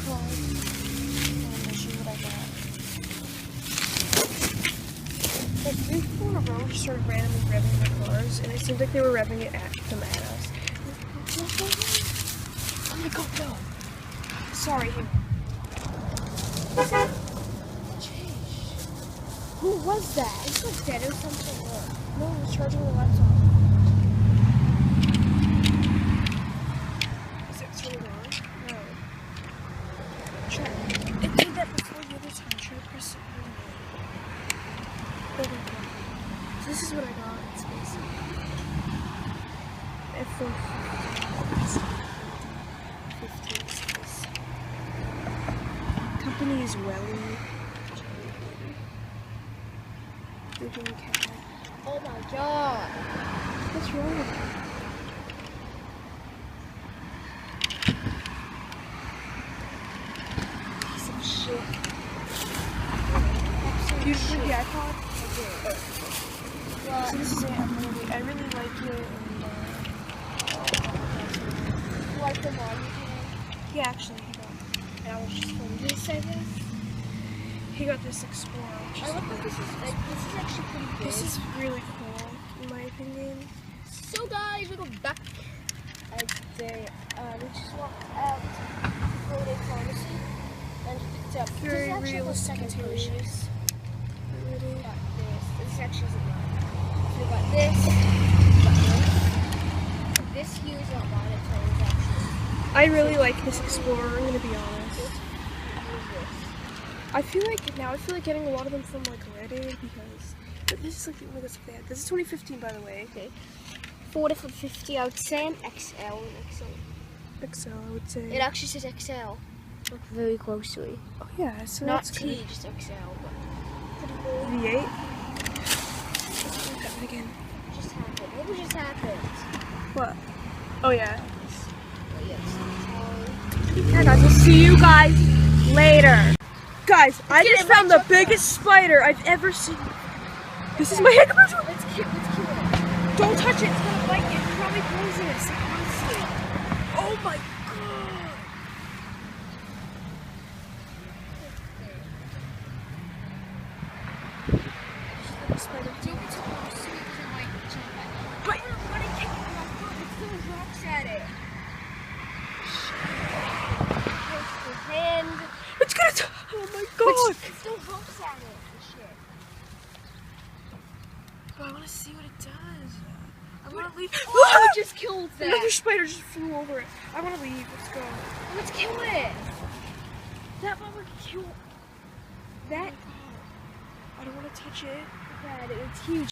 card. And I'll show you what I got. Like 3 people in a row just started randomly revving their cars, and it seemed like they were revving it at us. Oh my god, no. Sorry, hang on. Who was that? It's like dead or something. No, it was charging the laptop. Is it turning on? No. Try. It did that before the other time. Try to press it really low. So this is what I got. It's basic. F1 15. Company is Welly. Freaking cat. Oh my god. What's wrong with you? Piece of shit. You did the iPod? Okay. So this is it. I really like it. And, You like the one? yeah, actually, he got. And I was just filming this, I guess. He got this Explorer. Which I is look like this is actually pretty good. This is really cool, in my opinion. So guys, we go back at we just walked out Holiday Pharmacy and picked up Very this is realistic actually the second interiors. purchase. Really. We got this actually isn't mine. So we got this, we got this. This here is not mine, it's always actually. I really like this Explorer, I'm gonna be honest. Here's this. I feel like getting a lot of them from like Reddit because but this is like the only that's bad. This is 2015 by the way. Okay. 40 for 50, I would say an XL. XL, I would say. It actually says XL. Look very closely. Oh yeah, so Not that's T, good. just XL, but pretty cool. V8. Let's do that again. What just happened? What just happened? What? Oh yeah. Oh, yes. Yeah, guys, we'll see you guys later. Guys, I get just it, found let's the biggest spider I've ever seen. This is my head commercial. Let's kill it. Don't touch it. It's gonna bite you. It's probably poisonous. Honestly. Oh my god. Spider. But What it kicked me off, look, it still rocks at it. Takes his hand. it's gonna. Oh my god. It still rocks at it. and shit. But I want to see what it does. I want to leave. Oh, it just killed that. Another spider just flew over it. I want to leave. Let's go. Let's kill it. That one would kill. That. I don't want to touch it. God, it's huge.